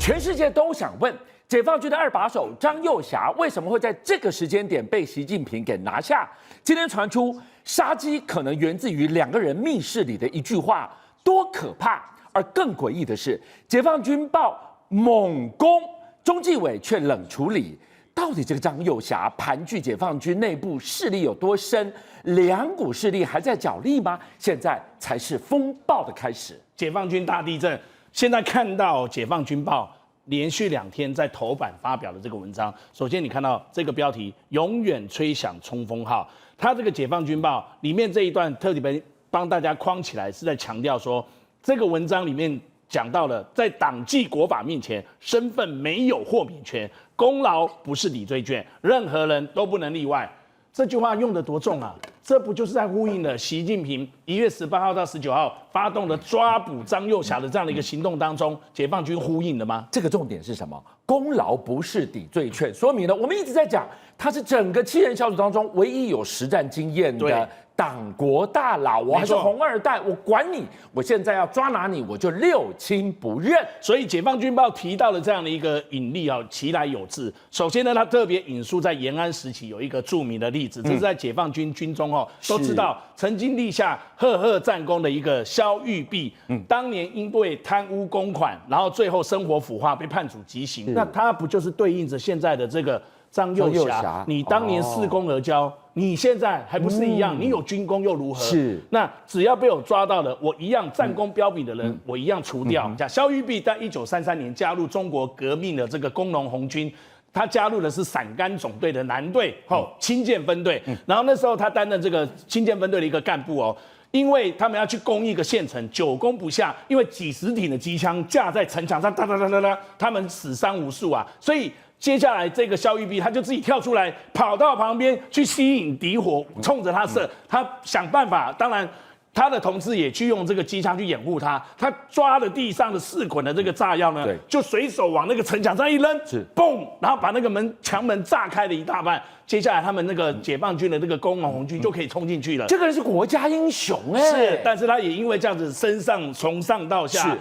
全世界都想问，解放军的二把手张又侠为什么会在这个时间点被习近平给拿下？今天传出杀机可能源自于两个人密室里的一句话，多可怕！而更诡异的是，解放军报猛攻，中纪委却冷处理。到底这个张又侠盘踞解放军内部势力有多深？两股势力还在角力吗？现在才是风暴的开始。解放军大地震，现在看到解放军报连续2天在头版发表的这个文章。首先，你看到这个标题“永远吹响冲锋号”，它这个解放军报里面这一段特别帮大家框起来，是在强调说，这个文章里面讲到了，在党纪国法面前，身份没有豁免权，功劳不是抵罪券，任何人都不能例外。这句话用得多重啊！这不就是在呼应了习近平1月18号到19号发动的抓捕张又侠的这样的一个行动当中，解放军呼应的吗？这个重点是什么？功劳不是抵罪券，说明了我们一直在讲，他是整个7人小组当中唯一有实战经验的党国大佬，我还是红二代，我管你，我现在要抓拿你，我就六亲不认。所以解放军报提到了这样的一个引例啊，其来有自。首先呢，他特别引述在延安时期有一个著名的例子，这是在解放军军中都知道曾经立下赫赫战功的一个萧玉璧，当年因为贪污公款，然后最后生活腐化被判处极刑。那他不就是对应着现在的这个张又侠？你当年恃功而骄，你现在还不是一样？你有军功又如何？是。那只要被我抓到了，我一样战功彪炳的人，我一样除掉。萧玉璧在1933年加入中国革命的这个工农红军。他加入的是陕甘总队的南队，清涧分队。然后那时候他担任这个清涧分队的一个干部哦，因为他们要去攻一个县城，久攻不下，因为几十挺的机枪架在城墙上，哒哒哒哒哒，他们死伤无数啊，所以接下来这个萧玉璧他就自己跳出来，跑到旁边去吸引敌火，冲着他射，他想办法，当然。他的同志也去用这个机枪去掩护他，他抓了地上的4捆的这个炸药呢，就随手往那个城墙上一扔，嘣，然后把那个墙门炸开了一大半。接下来他们那个解放军的那个工农红军就可以冲进去了。这个人是国家英雄是，但是他也因为这样子，身上从上到下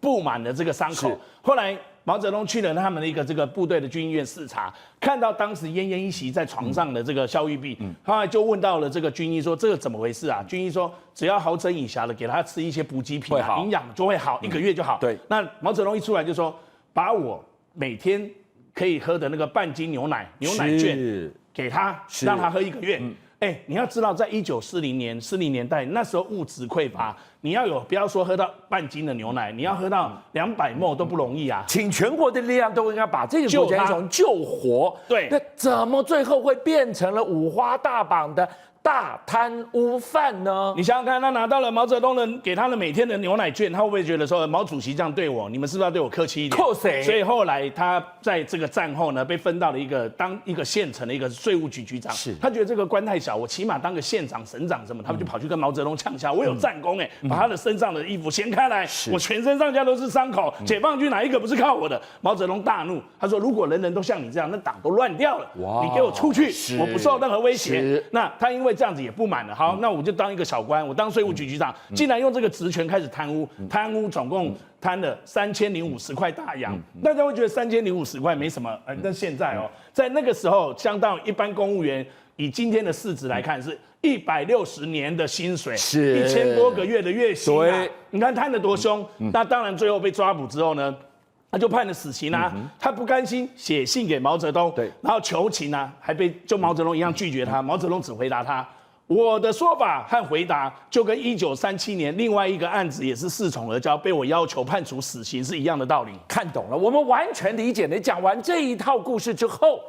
布满了这个伤口。后来毛泽东去了他们的一个这个部队的军医院视察，看到当时奄奄一息在床上的这个萧玉璧，后来就问到了这个军医说：“这个怎么回事啊？”军医说：“只要好整以暇的给他吃一些补给品啊，营养就会好，1个月就好。”对。那毛泽东一出来就说：“把我每天可以喝的那个半斤牛奶券给他，让他喝1个月。”你要知道，在40年代，那时候物质匮乏，你要不要说喝到半斤的牛奶，你要喝到200ml都不容易啊！请全国的力量都应该把这个国家英雄救活。对，那怎么最后会变成了五花大绑的大贪污犯呢？你想想看，他拿到了毛泽东的给他的每天的牛奶券，他会不会觉得说毛主席这样对我，你们是不是要对我客气一点？扣谁？所以后来他在这个战后呢，被分到了当一个县城的一个税务局局长。是，他觉得这个官太小，我起码当个县长、省长什么，他们就跑去跟毛泽东呛下，我有战功把他的身上的衣服掀开来，我全身上下都是伤口，解放军哪一个不是靠我的？毛泽东大怒，他说：如果人人都像你这样，那党都乱掉了。你给我出去，我不受任何威胁。那他因为这样子也不满了，好，那我就当一个小官，我当税务局局长，竟然用这个职权开始贪污，总共贪了3050块大洋。大家会觉得3050块没什么，但现在在那个时候，相当于一般公务员以今天的市值来看，是160年的薪水，是1000多个月的月薪啊！你看贪得多凶。那当然最后被抓捕之后呢？他就判了死刑啊，他不甘心，写信给毛泽东，然后求情啊，还被毛泽东一样拒绝他。毛泽东只回答他：我的说法和回答就跟1937年另外一个案子也是恃宠而骄，被我要求判处死刑是一样的道理。看懂了，我们完全理解了。讲完这一套故事之后，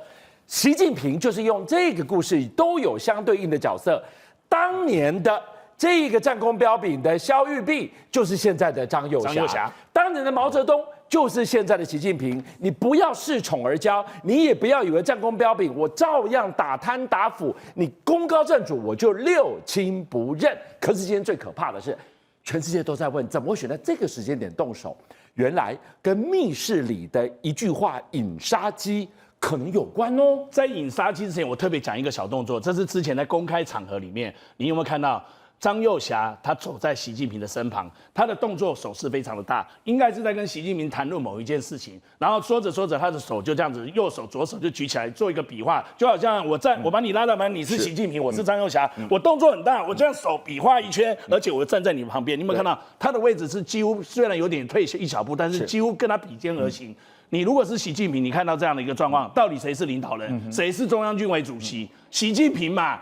习近平就是用这个故事都有相对应的角色。当年的这一个战功彪炳的萧玉璧，就是现在的张又侠；当年的毛泽东，就是现在的习近平。你不要恃宠而骄，你也不要以为战功彪炳，我照样打贪打腐，你功高震主，我就六亲不认。可是今天最可怕的是，全世界都在问，怎么会选在这个时间点动手？原来跟密室里的一句话引杀机可能有关哦。在引杀机之前，我特别讲一个小动作，这是之前在公开场合里面，你有没有看到？张又侠他走在习近平的身旁，他的动作手势非常的大，应该是在跟习近平谈论某一件事情。然后说着说着，他的手就这样子，右手左手就举起来做一个比划，就好像我把你拉到旁边，你是习近平，我是张又侠，我动作很大，我这样手比划一圈，而且我站在你旁边，你有没有看到他的位置是几乎虽然有点退一小步，但是几乎跟他比肩而行。你如果是习近平，你看到这样的一个状况，到底谁是领导人，谁是中央军委主席？习近平嘛。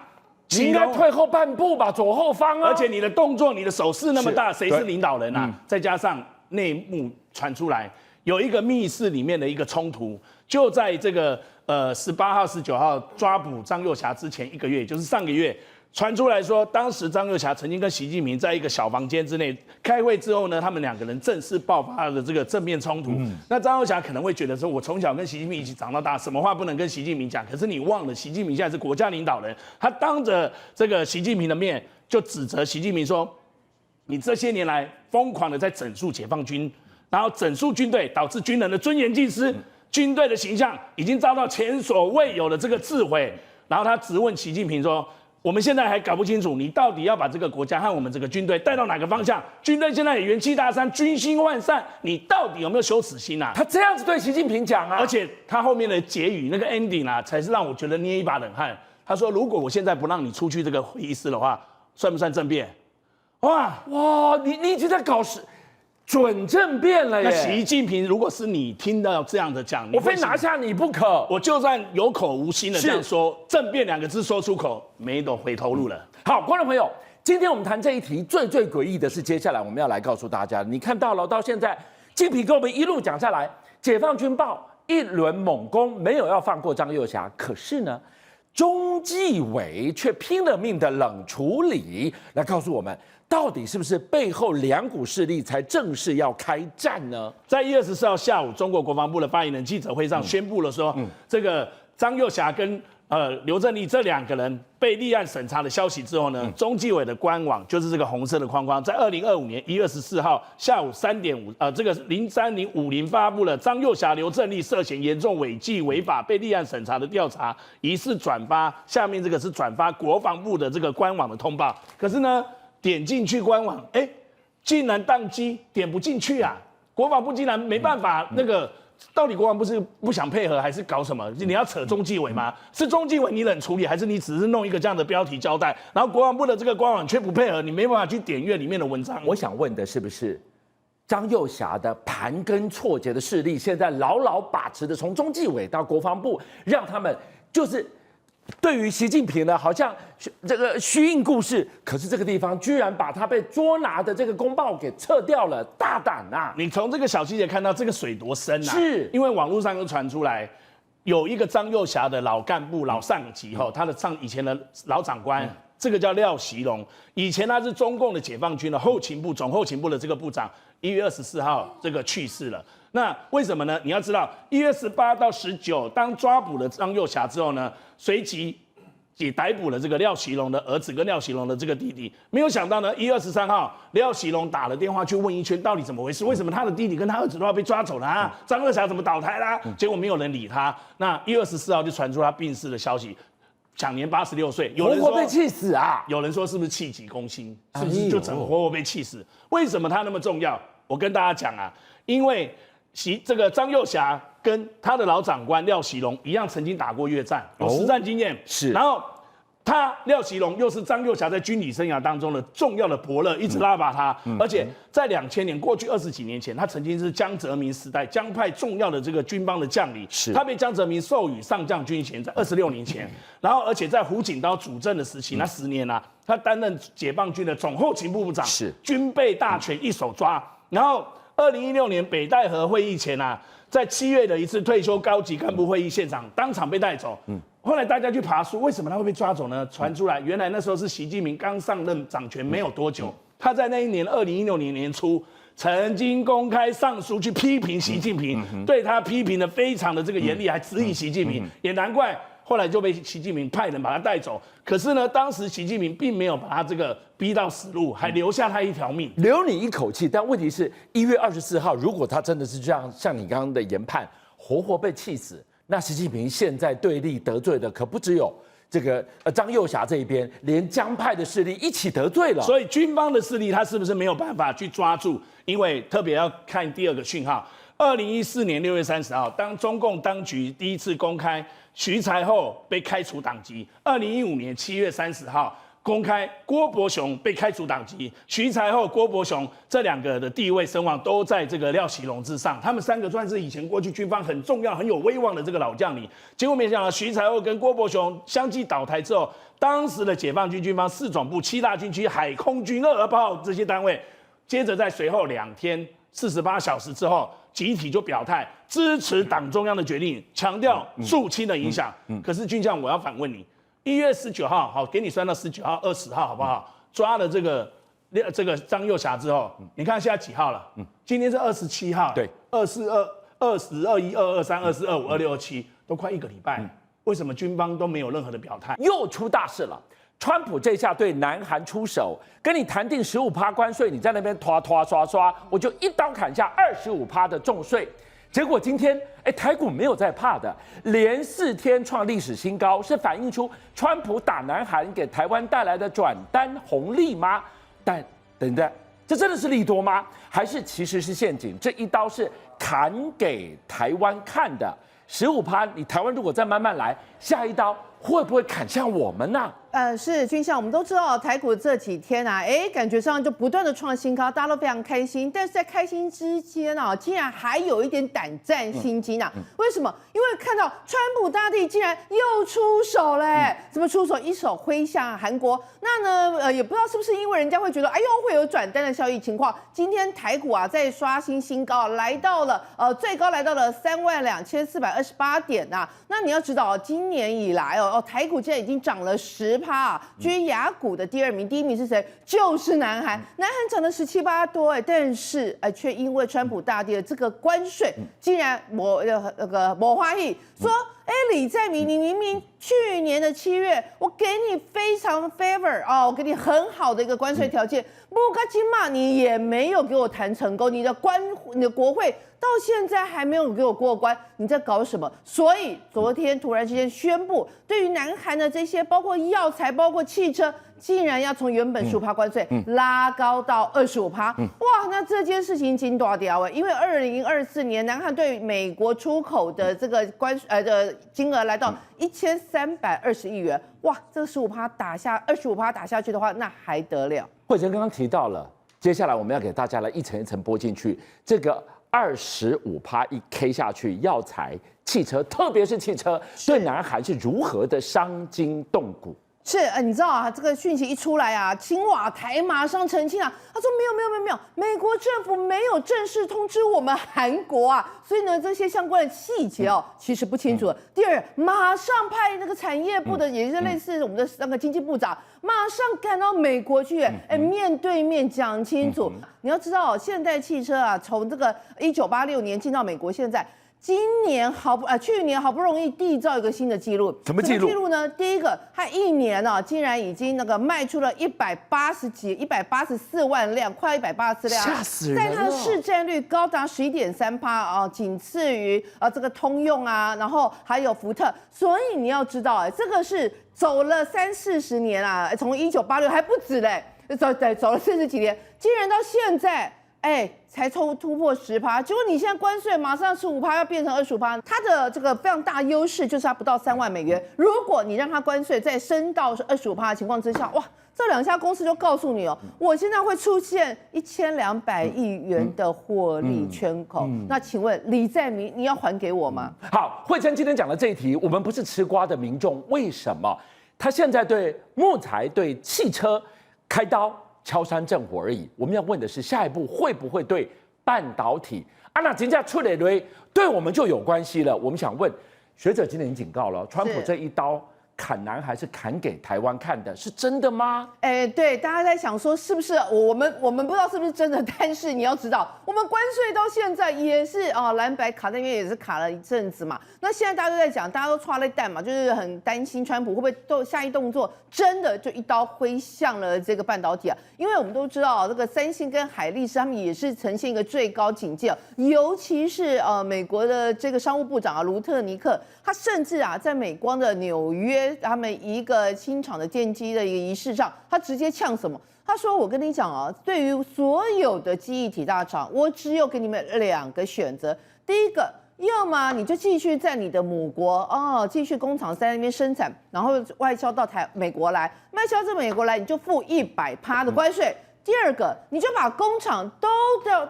你应该退后半步吧，左后方啊！而且你的动作、你的手势那么大，谁是领导人啊？再加上内幕传出来，有一个密室里面的一个冲突，就在这个18号、19号抓捕张又侠之前1个月，也就是上个月。传出来说，当时张又侠曾经跟习近平在一个小房间之内开会之后呢，他们2个人正式爆发了这个正面冲突。那张又侠可能会觉得说，我从小跟习近平一起长到大，什么话不能跟习近平讲？可是你忘了，习近平现在是国家领导人，他当着这个习近平的面就指责习近平说，你这些年来疯狂的在整肃解放军，然后整肃军队，导致军人的尊严尽失，军队的形象已经遭到前所未有的这个自毁。然后他质问习近平说，我们现在还搞不清楚，你到底要把这个国家和我们这个军队带到哪个方向？军队现在也元气大伤，军心涣散，你到底有没有羞耻心啊？他这样子对习近平讲啊，而且他后面的结语那个 ending 啊，才是让我觉得捏一把冷汗。他说，如果我现在不让你出去这个会议室的话，算不算政变？哇，你已经在搞准政变了耶！那习近平如果是你听到这样的讲，我非拿下你不可。我就算有口无心的这样说，政变2个字说出口，没有回头路了。好，观众朋友，今天我们谈这一题最诡异的是，接下来我们要来告诉大家，你看到了，到现在，金平跟我们一路讲下来，解放军报一轮猛攻，没有要放过张又侠，可是呢，中纪委却拼了命的冷处理，来告诉我们，到底是不是背后2股势力才正式要开战呢？在1月24号下午，中国国防部的发言人记者会上宣布了说，这个张又侠跟刘振利这2个人被立案审查的消息之后呢，中纪委的官网就是这个红色的框框，在2025年1月14号下午3点5这个03050发布了张又侠、刘振利涉嫌严重违纪违法被立案审查的调查，疑似转发，下面这个是转发国防部的这个官网的通报，可是呢，点进去官网，竟然宕机，点不进去啊！国防部竟然没办法那个。到底国防部是不想配合，还是搞什么？你要扯中纪委吗？是中纪委你冷处理，还是你只是弄一个这样的标题交代？然后国防部的这个官网却不配合，你没办法去点阅里面的文章。我想问的是不是张又侠的盘根错节的势力，现在牢牢把持的，从中纪委到国防部，让他们就是对于习近平呢，好像这个虚应故事，可是这个地方居然把他被捉拿的这个公报给撤掉了，大胆啊！你从这个小细节看到这个水多深啊？是因为网络上又传出来，有一个张又侠的老干部、老上级他的以前的老长官。这个叫廖锡龙，以前他是中共的解放军的后勤部总后勤部的这个部长，1月24号这个去世了。那为什么呢？你要知道，1月18到19，当抓捕了张又侠之后呢，随即也逮捕了这个廖锡龙的儿子跟廖锡龙的这个弟弟。没有想到呢，1月23号，廖锡龙打了电话去问一圈，到底怎么回事？为什么他的弟弟跟他儿子都要被抓走了啊？张又侠怎么倒台啦？结果没有人理他。那1月24号就传出他病逝的消息。享年86岁，有人说活活被气死啊！有人说是不是气急攻心，是不是就整活活被气死？为什么他那么重要？我跟大家讲啊，因为这个张又侠跟他的老长官廖锡龙一样，曾经打过越战，有实战经验。是，然后廖锡龙又是张又侠在军旅生涯当中的重要的伯乐，一直拉拔他。而且在2000年，过去20几年前，他曾经是江泽民时代江派重要的这个军帮的将领。是，他被江泽民授予上将军衔，在26年前。然后，而且在胡锦涛主政的时期，那10年啊，他担任解放军的总后勤部部长，是军备大权一手抓。然后，2016年北戴河会议前啊，在7月的一次退休高级干部会议现场，当场被带走。后来大家去爬书，为什么他会被抓走呢？传出来，原来那时候是习近平刚上任掌权没有多久，他在那一年2016年年初，曾经公开上书去批评习近平，对他批评的非常的这个严厉，还质疑习近平，也难怪后来就被习近平派人把他带走。可是呢，当时习近平并没有把他这个逼到死路，还留下他一条命，留你一口气。但问题是1月24号，如果他真的是这样，像你刚刚的研判，活活被气死。那习近平现在对立得罪的可不只有这个张幼霞这一边，连江派的势力一起得罪了。所以军方的势力他是不是没有办法去抓住？因为特别要看第二个讯号。2014年6月30号，当中共当局第一次公开徐才厚被开除党籍；2015年7月30号公开郭伯雄被开除党籍，徐才厚、郭伯雄这两个的地位声望都在这个廖喜龙之上，他们三个算是以前过去军方很重要、很有威望的这个老将领。结果没想到徐才厚跟郭伯雄相继倒台之后，当时的解放军军方4总部、7大军区、海空军、2炮这些单位，接着在随后2天48小时之后，集体就表态支持党中央的决定，强调肃清的影响。可是军将，我要反问你，1月19号，好，给你算到19号、20号，好不好？抓了这个张幼霞之后，你看现在几号了？今天是27号，对，24、20、21、22、23、24、25、26、27，都快1个礼拜，为什么军方都没有任何的表态？又出大事了。川普这下对南韩出手，跟你谈定15%关税，你在那边刷，我就一刀砍下25%的重税。结果今天，台股没有在怕的，连4天创历史新高，是反映出川普打南韩给台湾带来的转单红利吗？但等等，这真的是利多吗？还是其实是陷阱？这一刀是砍给台湾看的，15%，你台湾如果再慢慢来，下一刀会不会砍向我们呢？是军校，我们都知道台股这几天啊，感觉上就不断的创新高，大家都非常开心。但是在开心之间啊，竟然还有一点胆战心惊啊！为什么？因为看到川普大帝竟然又出手嘞！怎么出手？一手挥向韩国。那呢，也不知道是不是因为人家会觉得，哎呦，会有转单的效益情况。今天台股啊，在刷新新高，来到了最高来到了32428点啊。那你要知道，今年以来台股竟然已经涨了10%。居亚股的第2名，第1名是谁？就是南韩。南韩涨了17%多，但是却因为川普大帝的这个关税，竟然抹花意说，李在明，你明明去年的7月，我给你非常 favor 我给你很好的一个关税条件，不过今嘛你也没有给我谈成功，你的国会到现在还没有给我过关，你在搞什么？所以昨天突然之间宣布，对于南韩的这些包括药材、包括汽车，竟然要从原本15%关税拉高到25%。哇，那这件事情惊大条因为2024年南韩对美国出口的这个的金额来到1320亿元。哇，这个25%打下去的话，那还得了？慧珍刚刚提到了，接下来我们要给大家来一层一层拨进去，这个25%一 K 下去，药材、汽车，特别是汽车，对南韩是如何的伤筋动骨？是，你知道啊，这个讯息一出来啊，青瓦台马上澄清啊，他说没有，美国政府没有正式通知我们韩国啊，所以呢，这些相关的细节其实不清楚。第二，马上派那个产业部的，也是类似我们的那个经济部长，马上赶到美国去，面对面讲清楚。你要知道，现代汽车啊，从这个1986年进到美国，现在。去年好不容易缔造一个新的纪录，什么纪录呢？第一个，它1年竟然已经卖出了184万辆，快184辆，吓死人了！在它的市占率高达11.3%仅次于这个通用啊，然后还有福特。所以你要知道，这个是走了30-40年啊，从1986还不止嘞，走了40几年，竟然到现在。才突破10%，结果你现在关税马上15%要变成25%，它的这个非常大优势就是它不到3万美元。如果你让它关税再升到25%的情况之下，哇，这2家公司就告诉你我现在会出现1200亿元的获利缺口。那请问李在明，你要还给我吗？好，慧珍今天讲的这一题，我们不是吃瓜的民众，为什么他现在对木材、对汽车开刀？敲山震虎而已。我们要问的是，下一步会不会对半导体那金价出雷雷对我们就有关系了？我们想问，学者今年已经警告了，川普这一刀砍南还是砍给台湾看的，是真的吗？对，大家在想说是不是我们不知道是不是真的，但是你要知道，我们关税到现在也是蓝白卡在那边也是卡了一阵子嘛。那现在大家都在讲，大家都抓了蛋嘛，就是很担心川普会不会下一动作真的就一刀挥向了这个半导体啊？因为我们都知道，这个三星跟海力士他们也是呈现一个最高警戒，尤其是美国的这个商务部长卢特尼克，他甚至在美光的纽约接他们一个新厂的建机的一个仪式上，他直接呛什么？他说：“我跟你讲啊，对于所有的记忆体大厂，我只有给你们2个选择。第一个，要么你就继续在你的母国继续工厂在那边生产，然后外销到美国来，外销到美国来，你就付100%的关税。第二个，你就把工厂都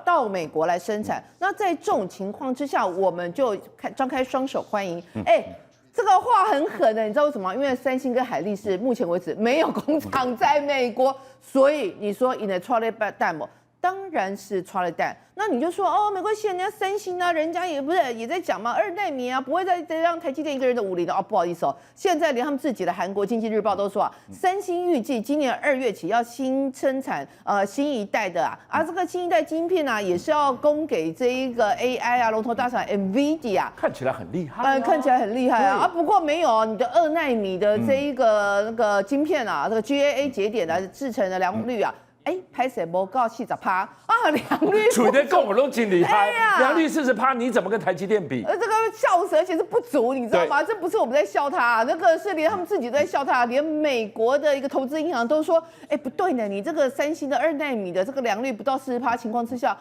到美国来生产。那在这种情况之下，我们就张开双手欢迎。这个话很狠的，你知道为什么吗？因为三星跟海力士目前为止没有工厂在美国，所以你说in a t r a l蛋吗？当然是 t r a l 蛋。那你就说没关系，人家三星啊，人家也在讲嘛，2奈米啊，不会再让台积电一个人的50的不好意思现在连他们自己的韩国经济日报都说三星预计今年2月起要新生产新一代的这个新一代晶片也是要供给这一个 AI 龙头大厂 NVIDIA， 看起来很厉害看起来很厉害不过没有你的2奈米的这一个那个晶片这个 GAA 节点的制成的良率拍谁不告40%良率处在跟我都挺厉害，良率40%，你怎么跟台积电比？这个笑死，而且是不足，你知道吗？这不是我们在笑他，那个是连他们自己都在笑他，连美国的一个投资银行都说，不对呢，你这个三星的2奈米的这个良率不到40%情况之下，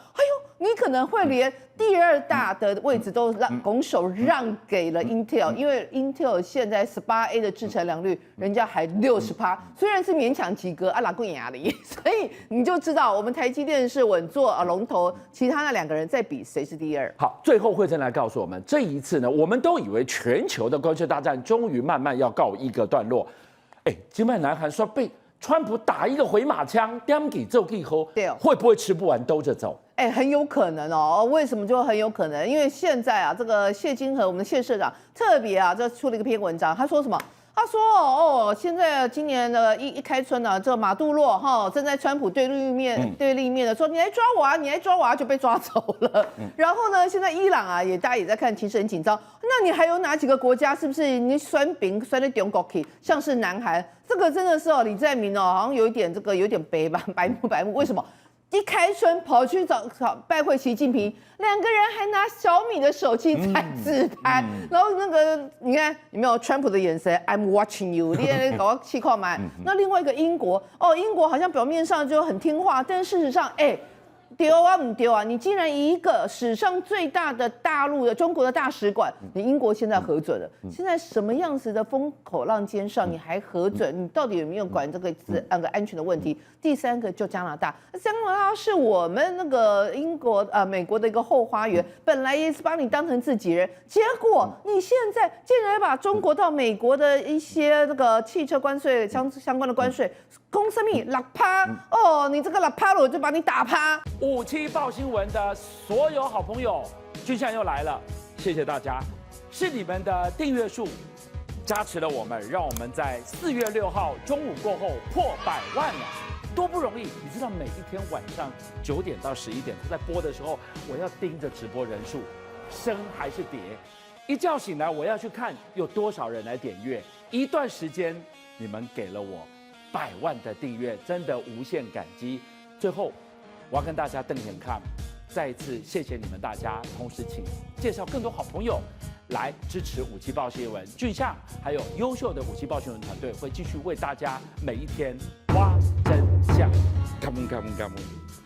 你可能会连第2大的位置都拱手让给了 Intel， 因为 Intel 现在18A 的制程良率，人家还60%，虽然是勉强及格拉贵牙里，所以你就知道我们台积电是稳坐龙头，其他那2个人在比谁是第2。好，最后惠珍来告诉我们，这一次呢，我们都以为全球的关税大战终于慢慢要告一个段落，今麦南韩说被川普打一个回马枪，点给奏以后，会不会吃不完兜着走？很有可能为什么就很有可能？因为现在这个谢金河我们的谢社长特别这出了一篇文章，他说什么？他说现在今年的一开春这个马杜洛正在川普对立面的说你来抓我你来抓我就被抓走了。然后呢，现在伊朗大家也在看，其实很紧张。那你还有哪几个国家是不是你酸饼酸的中国去？像是南韩，这个真的是李在明好像有点白目，为什么？一开春跑去拜会习近平，2个人还拿小米的手机在自拍，然后那个你看有没有川普的眼神 ？I'm watching you， 你搞个气矿买。那另外一个英国，英国好像表面上就很听话，但事实上，丢不丢你竟然一个史上最大的大陆的中国的大使馆，你英国现在核准了。现在什么样子的风口浪尖上，你还核准？你到底有没有管这个安全的问题？第3个就加拿大，加拿大是我们那个美国的一个后花园，本来也是把你当成自己人，结果你现在竟然把中国到美国的一些那个汽车关税相关的关税，公什么6%你这个6%我就把你打趴。57报新闻的所有好朋友，俊相又来了，谢谢大家，是你们的订阅数加持了我们，让我们在4月6号中午过后破100万了，多不容易！你知道每一天晚上9点到11点，他在播的时候，我要盯着直播人数升还是跌，一觉醒来我要去看有多少人来点阅，一段时间你们给了我100万的订阅，真的无限感激。最后。我要跟大家瞪眼看，再一次谢谢你们大家，同时请介绍更多好朋友来支持57报新闻，俊相还有优秀的57报新闻团队会继续为大家每一天挖真相。Come on, come on, come on.